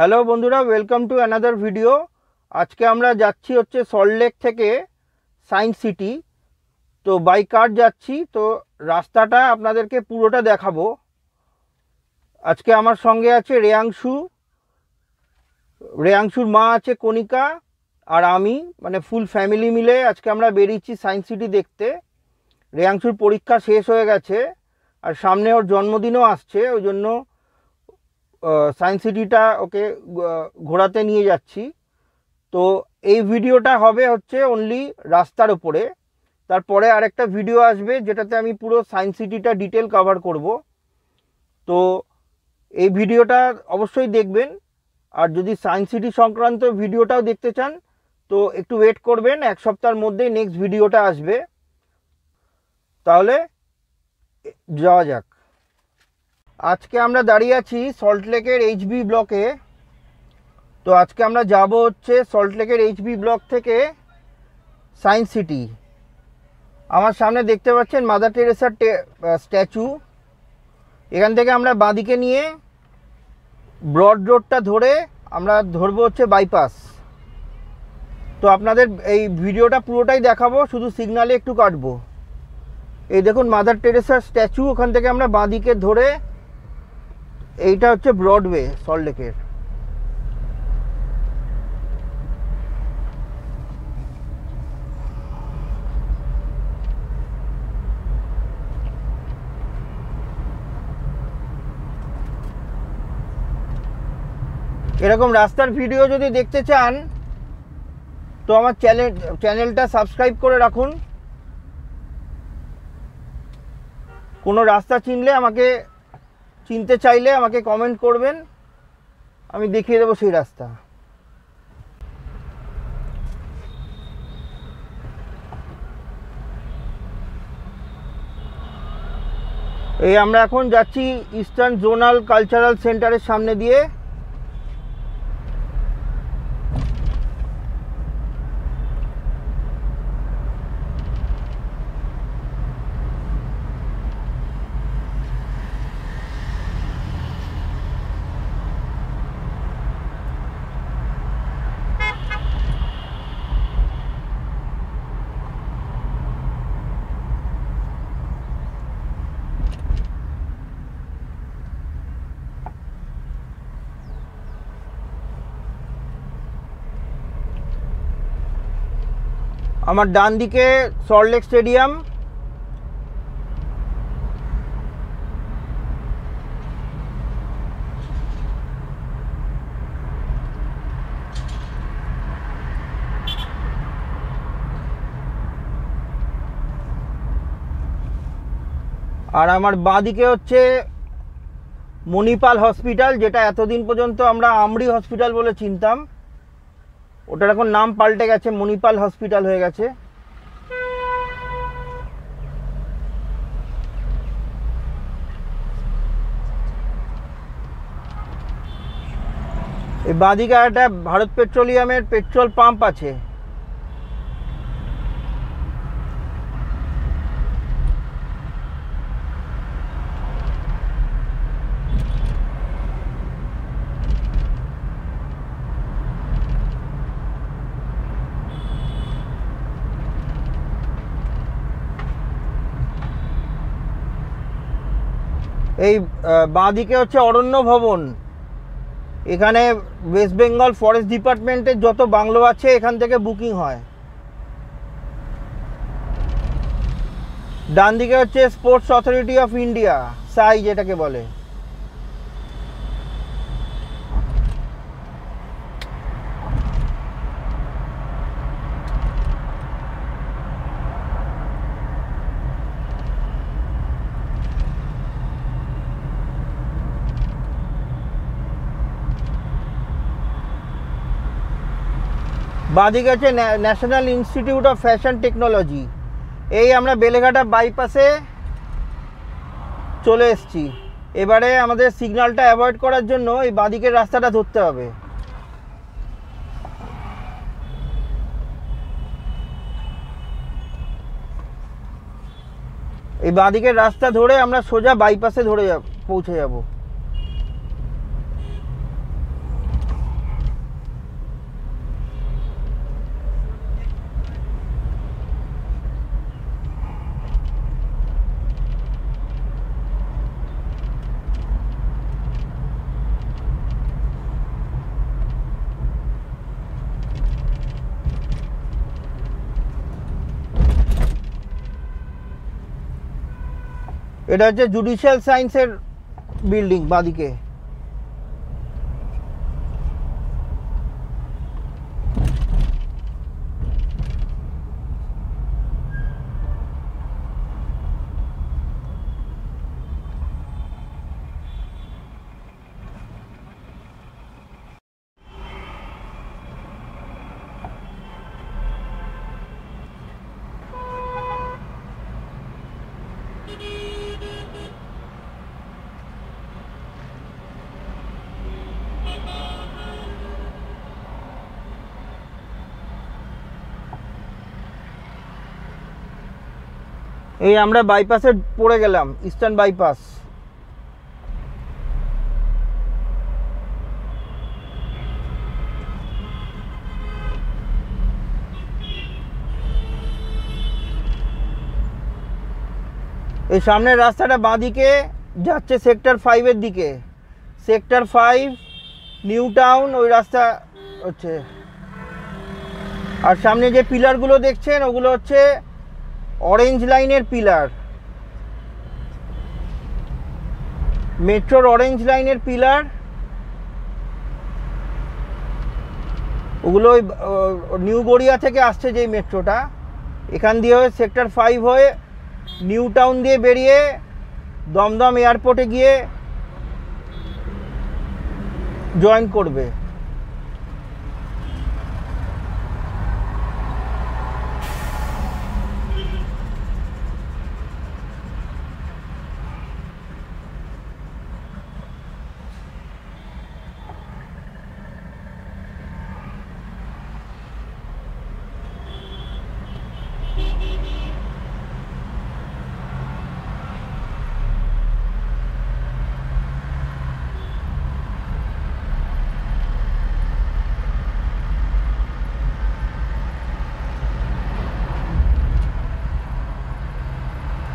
Hello বন্ধুরা, welcome to another video. আজকে আমরা যাচ্ছি হচ্ছে সল্টলেক থেকে সায়েন্স সিটি। তো বাই কার যাচ্ছি, তো রাস্তাটা আপনাদেরকে পুরোটা দেখাবো। আজকে আমার সঙ্গে আছে রেয়াংশুর মা আছে কণিকা, আর আমি, মানে ফুল ফ্যামিলি মিলে আজকে আমরা বেরিয়েছি সায়েন্স সিটি দেখতে। রেয়াংশুর পরীক্ষা শেষ হয়ে গেছে আর সামনে ওর জন্মদিনও আসছে, ওই জন্য সায়েন্স সিটিটা ওকে ঘোরাতে নিয়ে যাচ্ছি। তো এই ভিডিওটা হবে হচ্ছে অনলি রাস্তার উপরে, তারপরে আরেকটা ভিডিও আসবে যেটাতে আমি পুরো সায়েন্স সিটিটা ডিটেল কভার করব। তো এই ভিডিওটা অবশ্যই দেখবেন, আর যদি সায়েন্স সিটি সংক্রান্ত ভিডিওটাও দেখতে চান তো একটু ওয়েট করবেন, এক সপ্তাহের মধ্যেই নেক্সট ভিডিওটা আসবে। তাহলে যাওয়া যাক। আজকে আমরা দাঁড়িয়ে আছি সল্টলেকের এইচবি ব্লকে। তো আজকে আমরা যাব হচ্ছে সল্টলেকের এইচবি ব্লক থেকে সায়েন্স সিটি। আমার সামনে দেখতে পাচ্ছেন মাদার টেরেসার স্ট্যাচু। এখান থেকে আমরা বাঁদিকে নিয়ে ব্রড রোডটা ধরে আমরা ধরবো হচ্ছে বাইপাস। তো আপনাদের এই ভিডিওটা পুরোটাই দেখাবো, শুধু সিগনালে একটু কাটবো। এই দেখুন মাদার টেরেসার স্ট্যাচু, ওখান থেকে আমরা বাঁদিকে ধরে, এইটা হচ্ছে ব্রডওয়ে সল্টলেকের। এরকম রাস্তার ভিডিও যদি দেখতে চান তো আমার চ্যানেলটা সাবস্ক্রাইব করে রাখুন। কোনো রাস্তা চিনতে চাইলে আমাকে কমেন্ট করবেন, আমি দেখিয়ে দেবো সেই রাস্তা। এই আমরা এখন যাচ্ছি ইস্টার্ন জোনাল কালচারাল সেন্টারের সামনে দিয়ে। আমার ডান দিকে সল্টলেক স্টেডিয়াম, আর আমার বাঁ দিকে হচ্ছে মণিপাল হসপিটাল, যেটা এতদিন পর্যন্ত আমরা আমরি হসপিটাল বলে চিনতাম, ওটার এখন নাম পাল্টে গেছে, মণিপাল হসপিটাল হয়ে গেছে। এই বাঁদিকে একটা ভারত পেট্রোলিয়ামের পেট্রোল পাম্প আছে। এই বাঁদিকে হচ্ছে অরণ্য ভবন। এখানে ওয়েস্ট বেঙ্গল ফরেস্ট ডিপার্টমেন্টের যত বাংলো আছে এখান থেকে বুকিং হয়। ডান দিকে হচ্ছে স্পোর্টস অথরিটি অফ ইন্ডিয়া, সাই যেটাকে বলে। বাঁদিকে হচ্ছে national institute of fashion technology. এই আমরা বেলেঘাটা বাইপাসে চলে এসেছি। এবারে আমাদের সিগন্যালটা অ্যাভয়েড করার জন্য এই বাঁদিকের রাস্তাটা ধরতে হবে। এই বাঁদিকের রাস্তা ধরে আমরা সোজা বাইপাসে পৌঁছে যাব। এটা হচ্ছে জুডিশিয়াল সায়েন্সের বিল্ডিং বাদিকে। এই আমরা বাইপাসে পড়ে গেলাম, ইস্টার্ন বাইপাস। এই সামনের রাস্তাটা বাঁদিকে যাচ্ছে সেক্টর 5-এর দিকে। সেক্টর 5 নিউ টাউন ওই রাস্তা হচ্ছে। আর সামনে যে পিলারগুলো দেখছেন ওগুলো হচ্ছে অরেঞ্জ লাইনের পিলার, মেট্রোর অরেঞ্জ লাইনের পিলার। ওগুলো নিউ গড়িয়া থেকে আসছে যেই মেট্রোটা, এখান দিয়ে হয়ে সেক্টর 5 হয়ে নিউ টাউন দিয়ে বেরিয়ে দমদম এয়ারপোর্টে গিয়ে জয়েন করবে।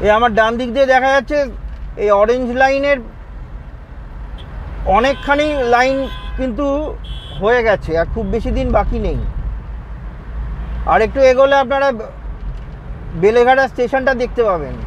এই আমার ডান দিক দিয়ে দেখা যাচ্ছে এই অরেঞ্জ লাইনের অনেকখানি লাইন কিন্তু হয়ে গেছে, আর খুব বেশি দিন বাকি নেই। আর একটু এগোলে আপনারা বেলেঘাটা স্টেশনটা দেখতে পাবেন।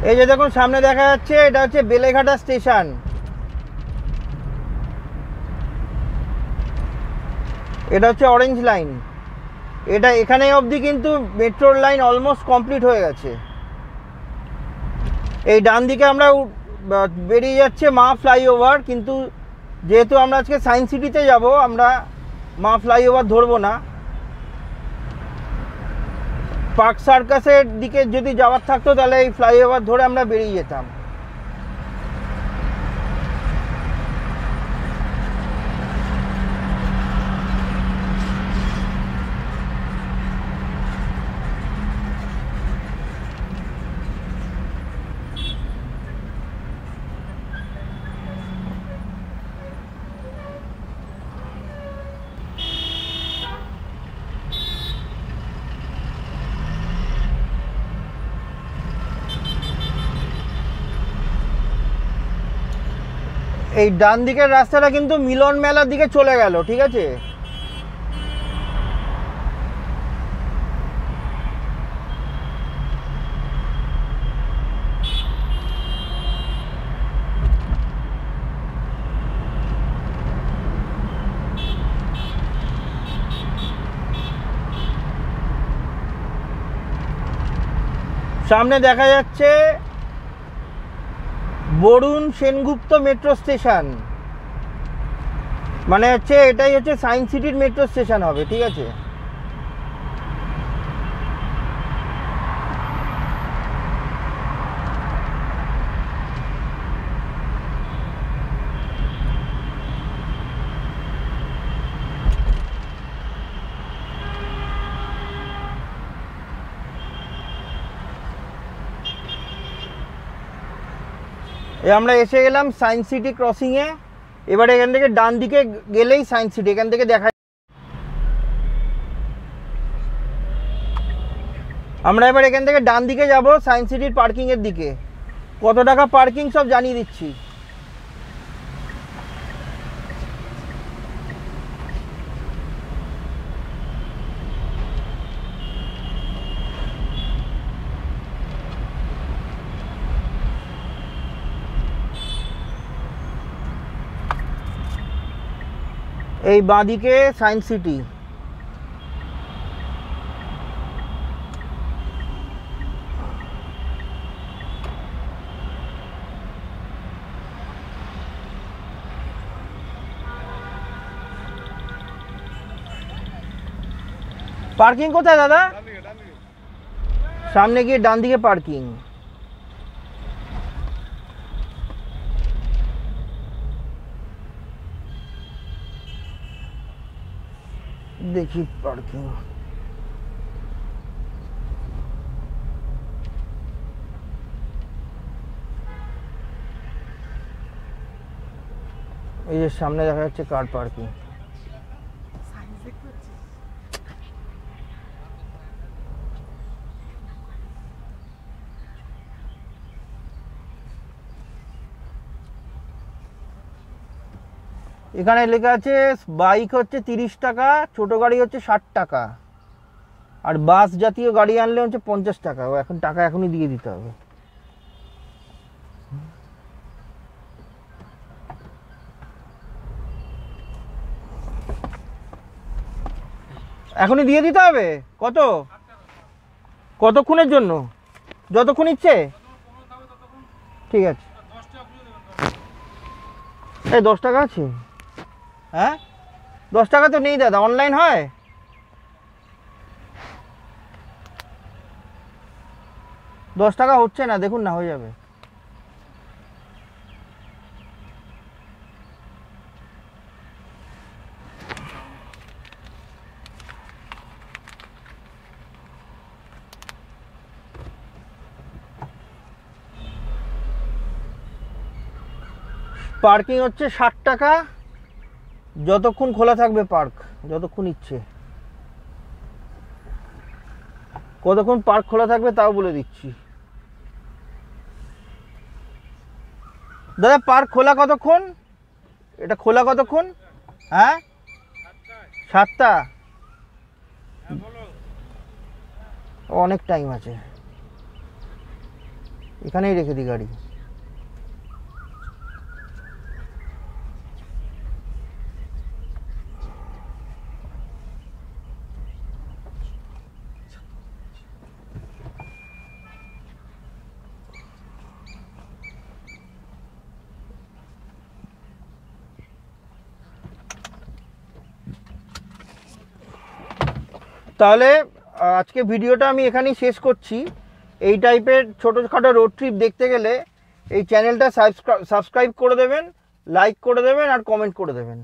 এই যে দেখুন সামনে দেখা যাচ্ছে, এটা হচ্ছে বেলেঘাটা স্টেশন। এটা হচ্ছে অরেঞ্জ লাইন। এটা এখানে অবধি কিন্তু মেট্রোর লাইন অলমোস্ট কমপ্লিট হয়ে গেছে। এই ডান দিকে আমরা বেরিয়ে যাচ্ছে মা ফ্লাইওভার, কিন্তু যেহেতু আমরা আজকে সায়েন্স সিটিতে যাব, আমরা মা ফ্লাইওভার ধরবো না। পার্ক সার্কাসের দিকে যদি যাওয়ার থাকতো তাহলে এই ফ্লাইওভার ধরে আমরা বেরিয়ে যেতাম। এই ডান দিকের রাস্তাটা কিন্তু মিলন মেলার দিকে চলে গেল, ঠিক আছে। সামনে দেখা যাচ্ছে বরুণ সেনগুপ্ত মেট্রো স্টেশন, মানে হচ্ছে এটাই হচ্ছে সায়েন্স সিটির মেট্রো স্টেশন হবে, ঠিক আছে। আমরা এসে গেলাম সায়েন্স সিটি ক্রসিংয়ে। এবার এখান থেকে ডান দিকে গেলেই সায়েন্স সিটি, এখান থেকে দেখা। আমরা এবার এখান থেকে ডান দিকে যাব সায়েন্স সিটির পার্কিংয়ের দিকে। কত টাকা পার্কিং সব জানিয়ে দিচ্ছি। এই বাঁদিকে সায়েন্স সিটি। পার্কিং কোথায় দাদা? সামনে গিয়ে ডান দিকে পার্কিং। দেখি পার্কিং। এই যে সামনে দেখা যাচ্ছে কার পার্কিং। এখানে লেখা আছে বাইক হচ্ছে 30 টাকা, ছোট গাড়ি হচ্ছে 60 টাকা, আর বাস জাতীয় গাড়ি আনলে হচ্ছে 50 টাকা। ও এখন টাকা এখনই দিয়ে দিতে হবে। এখনই দিয়ে দিতে হবে। কত? কতক্ষণের জন্য? যতক্ষণ ইচ্ছে। ঠিক আছে। এই 10 টাকা আছে? হ্যাঁ 10 টাকা তো নেই দাদা, অনলাইন হয়? দশ টাকা হচ্ছে না, দেখুন না, হয়ে যাবে। পার্কিং হচ্ছে 60 টাকা, যতক্ষণ খোলা থাকবে পার্ক, যতক্ষণ ইচ্ছে। কতক্ষণ পার্ক খোলা থাকবে তাও বলে দিচ্ছি। দাদা পার্ক খোলা কতক্ষণ? এটা খোলা কতক্ষণ? হ্যাঁ 7টা। অনেক টাইম আছে, এখানেই রেখে দিই গাড়ি। তাহলে আজকে ভিডিওটা আমি এখানেই শেষ করছি। এই টাইপের ছোটোখাটো রোড ট্রিপ দেখতে গেলে এই চ্যানেলটা সাবস্ক্রাইব করে দেবেন, লাইক করে দেবেন আর কমেন্ট করে দেবেন।